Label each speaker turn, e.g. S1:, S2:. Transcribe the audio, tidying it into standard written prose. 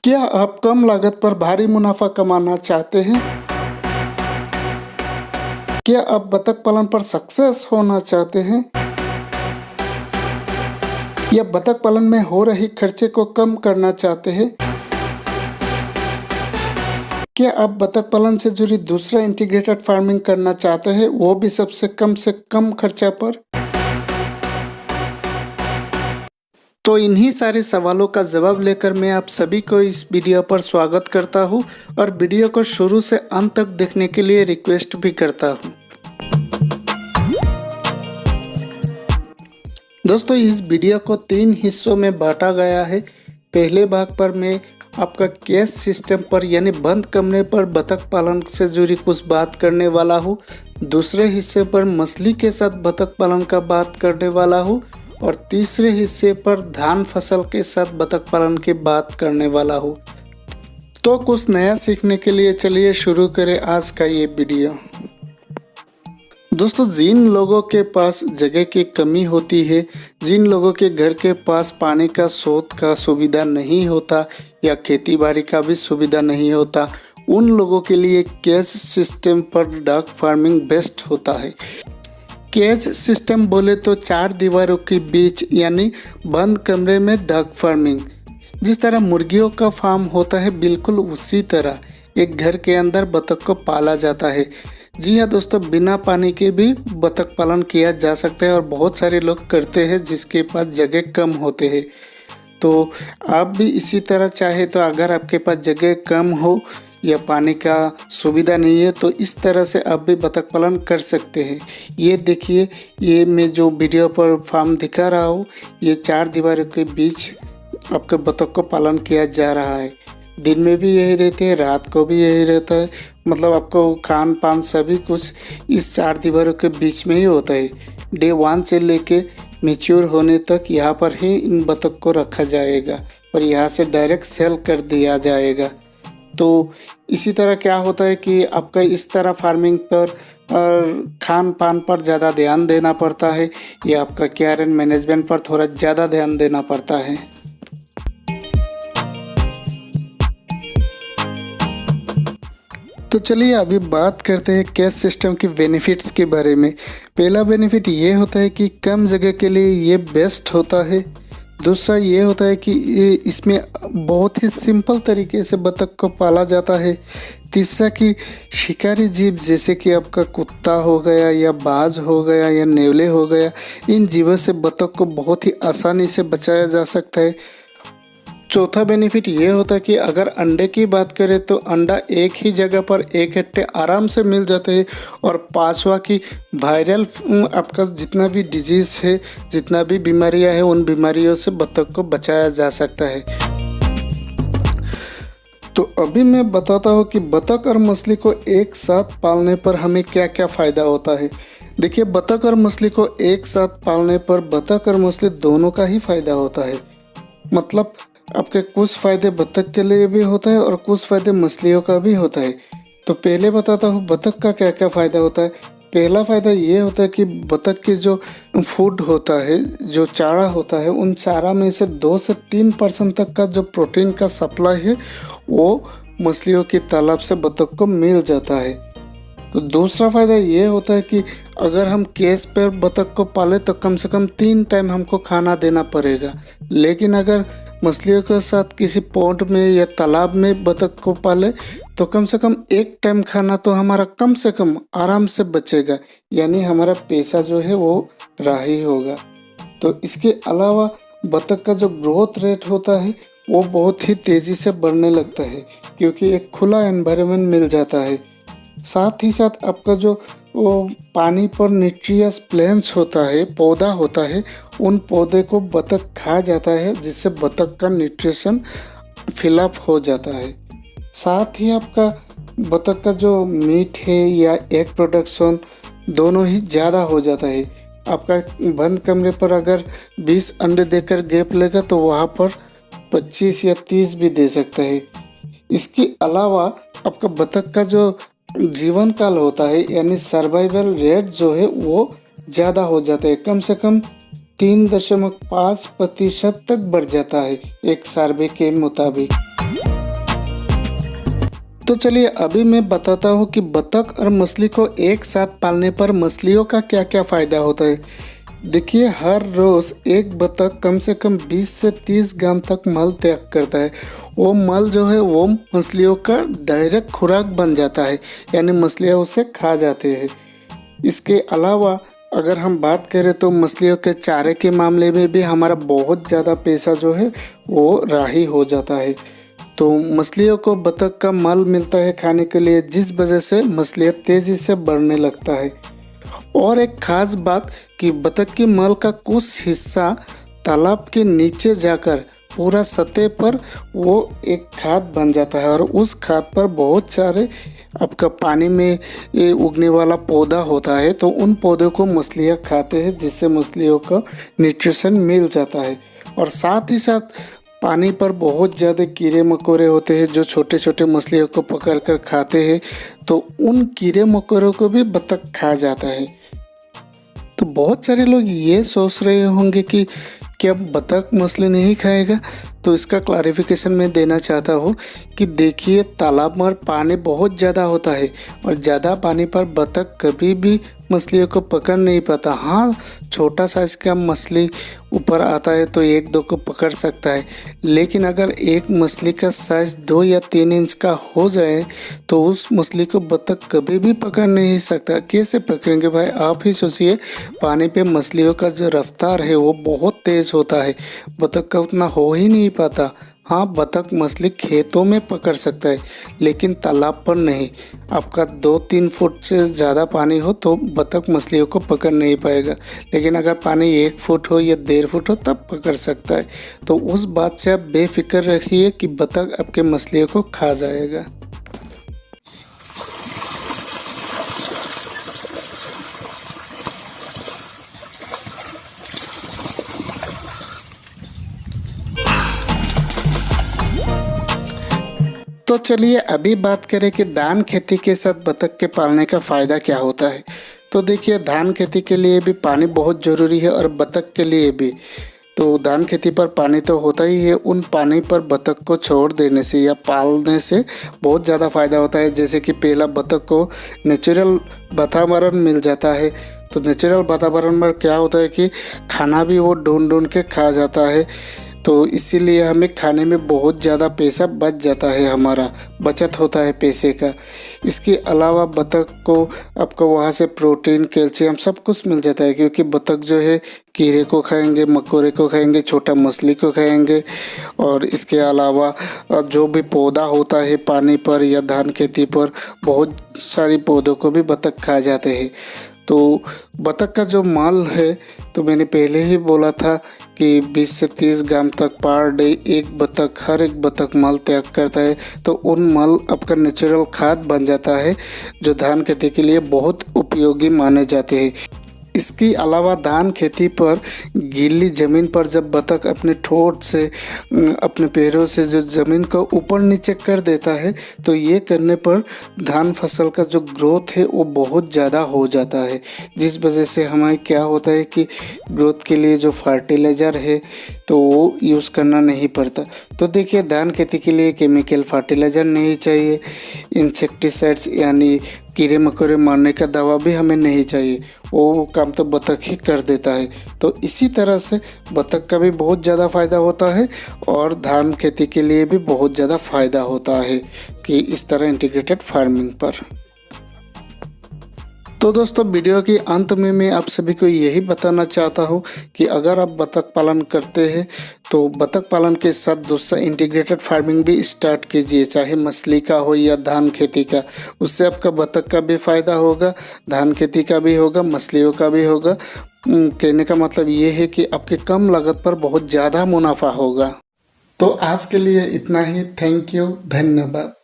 S1: क्या आप कम लागत पर भारी मुनाफा कमाना चाहते हैं? क्या आप बतख पालन पर सक्सेस होना चाहते हैं? या बतख पालन में हो रही खर्चे को कम करना चाहते हैं? क्या आप बतख पालन से जुड़ी दूसरा इंटीग्रेटेड फार्मिंग करना चाहते हैं, वो भी सबसे कम से कम खर्चा पर? तो इन्हीं सारे सवालों का जवाब लेकर मैं आप सभी को इस वीडियो पर स्वागत करता हूं और वीडियो को शुरू से अंत तक देखने के लिए रिक्वेस्ट भी करता हूं। दोस्तों, इस वीडियो को 3 हिस्सों में बांटा गया है। पहले भाग पर मैं आपका केज सिस्टम पर यानी बंद कमरे पर बतख पालन से जुड़ी कुछ बात करने वाला हूँ। दूसरे हिस्से पर मछली के साथ बतख पालन का बात करने वाला हूँ और तीसरे हिस्से पर धान फसल के साथ बतख पालन की बात करने वाला हूँ। तो कुछ नया सीखने के लिए चलिए शुरू करें आज का ये वीडियो। दोस्तों, जिन लोगों के पास जगह की कमी होती है, जिन लोगों के घर के पास पानी का स्रोत का सुविधा नहीं होता या खेती बाड़ी का भी सुविधा नहीं होता, उन लोगों के लिए केज सिस्टम पर डक फार्मिंग बेस्ट होता है। केज सिस्टम बोले तो 4 दीवारों के बीच यानी बंद कमरे में डक फार्मिंग। जिस तरह मुर्गियों का फार्म होता है, बिल्कुल उसी तरह एक घर के अंदर बतख को पाला जाता है। जी हाँ दोस्तों, बिना पानी के भी बतख पालन किया जा सकता है और बहुत सारे लोग करते हैं जिसके पास जगह कम होते हैं। तो आप भी इसी तरह चाहे तो अगर आपके पास जगह कम हो या पानी का सुविधा नहीं है तो इस तरह से आप भी बतख पालन कर सकते हैं। ये देखिए, ये मैं जो वीडियो पर फार्म दिखा रहा हूँ, ये 4 दीवारों के बीच आपके बतख को पालन किया जा रहा है। दिन में भी यही रहते हैं, रात को भी यही रहता है। मतलब आपको खान पान सभी कुछ इस 4 दीवारों के बीच में ही होता है। डे 1 से लेके मैच्योर होने तक यहाँ पर ही इन बतख को रखा जाएगा और यहाँ से डायरेक्ट सेल कर दिया जाएगा। तो इसी तरह क्या होता है कि आपका इस तरह फार्मिंग पर खान पान पर ज़्यादा ध्यान देना पड़ता है या आपका केयर एंड मैनेजमेंट पर थोड़ा ज़्यादा ध्यान देना पड़ता है। तो चलिए अभी बात करते हैं केज सिस्टम के बेनिफिट्स के बारे में। पहला बेनिफिट ये होता है कि कम जगह के लिए ये बेस्ट होता है। दूसरा ये होता है कि इसमें बहुत ही सिंपल तरीके से बतख को पाला जाता है। तीसरा कि शिकारी जीव जैसे कि आपका कुत्ता हो गया या बाज हो गया या नेवले हो गया, इन जीवों से बतख को बहुत ही आसानी से बचाया जा सकता है। चौथा बेनिफिट ये होता है कि अगर अंडे की बात करें तो अंडा एक ही जगह पर इकट्ठे आराम से मिल जाते हैं। और पांचवा कि वायरल आपका जितना भी डिजीज़ है, जितना भी बीमारियां हैं, उन बीमारियों से बतख को बचाया जा सकता है। तो अभी मैं बताता हूँ कि बतख और मछली को एक साथ पालने पर हमें क्या क्या फ़ायदा होता है। देखिए, बतख और मछली को एक साथ पालने पर बतख और मछली दोनों का ही फ़ायदा होता है। मतलब आपके कुछ फ़ायदे बतख के लिए भी होता है और कुछ फ़ायदे मछलियों का भी होता है। तो पहले बताता हूँ बतख का क्या क्या फ़ायदा होता है। पहला फ़ायदा ये होता है कि बतख की जो फूड होता है, जो चारा होता है, उन चारा में से 2 से 3% तक का जो प्रोटीन का सप्लाई है वो मछलियों की तालाब से बतख को मिल जाता है। तो दूसरा फ़ायदा ये होता है कि अगर हम केज पर बतख को पाले तो कम से कम 3 टाइम हमको खाना देना पड़ेगा। लेकिन अगर मछलियों के साथ किसी पॉन्ड में या तालाब में बतख को पाले तो कम से कम 1 टाइम खाना तो हमारा कम से कम आराम से बचेगा, यानी हमारा पैसा जो है वो राही होगा। तो इसके अलावा बतख का जो ग्रोथ रेट होता है वो बहुत ही तेज़ी से बढ़ने लगता है क्योंकि एक खुला एनवायरनमेंट मिल जाता है। साथ ही साथ आपका जो वो पानी पर न्यूट्रियस प्लांट्स होता है, पौधा होता है, उन पौधे को बतख खा जाता है जिससे बतख का न्यूट्रिशन फिलअप हो जाता है। साथ ही आपका बतख का जो मीट है या एग प्रोडक्शन दोनों ही ज़्यादा हो जाता है। आपका बंद कमरे पर अगर 20 अंडे देकर गैप लेगा तो वहाँ पर 25 या 30 भी दे सकता है। इसके अलावा आपका बतख का जो जीवन काल होता है यानी सर्वाइवल रेट जो है वो ज़्यादा हो जाता है, कम से कम 3.5% तक बढ़ जाता है एक सर्वे के मुताबिक। तो चलिए अभी मैं बताता हूँ कि बतख और मछली को एक साथ पालने पर मछलियों का क्या क्या फ़ायदा होता है। देखिए हर रोज़ एक बतख कम से कम 20 से 30 ग्राम तक मल त्याग करता है। वो मल जो है वो मछलियों का डायरेक्ट खुराक बन जाता है, यानी मछलियाँ उसे खा जाते हैं। इसके अलावा अगर हम बात करें तो मछलियों के चारे के मामले में भी हमारा बहुत ज़्यादा पैसा जो है वो राही हो जाता है। तो मछलियों को बतख का मल मिलता है खाने के लिए, जिस वजह से मछलियाँ तेज़ी से बढ़ने लगता है। और एक खास बात कि बतख की मल का कुछ हिस्सा तालाब के नीचे जाकर पूरा सतह पर वो एक खाद बन जाता है, और उस खाद पर बहुत सारे आपका पानी में ये उगने वाला पौधा होता है, तो उन पौधों को मछलियाँ खाते हैं, जिससे मछलियों को न्यूट्रिशन मिल जाता है। और साथ ही साथ पानी पर बहुत ज़्यादा कीड़े मकोड़े होते हैं जो छोटे छोटे मछलियों को पकड़ कर खाते हैं, तो उन कीड़े मकोड़ों को भी बतख खा जाता है। तो बहुत सारे लोग ये सोच रहे होंगे कि क्या बतख मछली नहीं खाएगा, तो इसका क्लैरिफिकेशन मैं देना चाहता हूँ कि देखिए तालाब में पानी बहुत ज़्यादा होता है, और ज़्यादा पानी पर बतख कभी भी मछलियों को पकड़ नहीं पाता। हाँ, छोटा साइज का मछली ऊपर आता है तो एक दो को पकड़ सकता है, लेकिन अगर एक मछली का साइज 2 या 3 इंच का हो जाए तो उस मछली को बतख कभी भी पकड़ नहीं सकता। कैसे पकड़ेंगे भाई, आप ही सोचिए। पानी पे मछलियों का जो रफ्तार है वो बहुत तेज़ होता है, बतख का उतना हो ही नहीं पाता। हाँ, बतख मछली खेतों में पकड़ सकता है, लेकिन तालाब पर नहीं। आपका 2-3 फुट से ज़्यादा पानी हो तो बतख मछलियों को पकड़ नहीं पाएगा, लेकिन अगर पानी 1 फुट हो या 1.5 फुट हो तब पकड़ सकता है। तो उस बात से आप बेफिक्र रखिए कि बतख आपके मछलियों को खा जाएगा। तो चलिए अभी बात करें कि धान खेती के साथ बतख के पालने का फ़ायदा क्या होता है। तो देखिए धान खेती के लिए भी पानी बहुत ज़रूरी है, और बतख के लिए भी। तो धान खेती पर पानी तो होता ही है, उन पानी पर बतख को छोड़ देने से या पालने से बहुत ज़्यादा फ़ायदा होता है। जैसे कि पहला, बतख को नेचुरल वातावरण मिल जाता है। तो नेचुरल वातावरण में क्या होता है कि खाना भी वो ढूंढ ढूंढ के खा जाता है, तो इसीलिए हमें खाने में बहुत ज़्यादा पैसा बच जाता है, हमारा बचत होता है पैसे का। इसके अलावा बतख को आपको वहाँ से प्रोटीन, कैल्शियम सब कुछ मिल जाता है, क्योंकि बतख जो है कीड़े को खाएंगे, मकोड़े को खाएंगे, छोटा मछली को खाएंगे। और इसके अलावा जो भी पौधा होता है पानी पर या धान खेती पर, बहुत सारी पौधों को भी बतख खा जाते हैं। तो बतख का जो मल है, तो मैंने पहले ही बोला था कि 20 से 30 ग्राम तक पर डे हर एक बतख मल त्याग करता है। तो उन मल आपका नेचुरल खाद बन जाता है, जो धान खेती के लिए बहुत उपयोगी माने जाते हैं। इसके अलावा धान खेती पर गीली ज़मीन पर जब बतख अपने ठोंठ से अपने पैरों से जो ज़मीन को ऊपर नीचे कर देता है, तो ये करने पर धान फसल का जो ग्रोथ है वो बहुत ज़्यादा हो जाता है, जिस वजह से हमें क्या होता है कि ग्रोथ के लिए जो फर्टिलाइज़र है तो वो यूज़ करना नहीं पड़ता। तो देखिए धान खेती के लिए केमिकल फर्टिलाइज़र नहीं चाहिए, इंसेक्टिसाइड्स यानी कीड़े मकोड़े मारने का दवा भी हमें नहीं चाहिए, वो काम तो बतख ही कर देता है। तो इसी तरह से बतख का भी बहुत ज़्यादा फ़ायदा होता है, और धान खेती के लिए भी बहुत ज़्यादा फ़ायदा होता है कि इस तरह इंटीग्रेटेड फार्मिंग पर। तो दोस्तों वीडियो के अंत में मैं आप सभी को यही बताना चाहता हूँ कि अगर आप बतख पालन करते हैं तो बतख पालन के साथ दूसरा इंटीग्रेटेड फार्मिंग भी स्टार्ट कीजिए, चाहे मछली का हो या धान खेती का। उससे आपका बतख का भी फ़ायदा होगा, धान खेती का भी होगा, मछलियों का भी होगा। कहने का मतलब ये है कि आपके कम लागत पर बहुत ज़्यादा मुनाफा होगा। तो आज के लिए इतना ही। थैंक यू, धन्यवाद।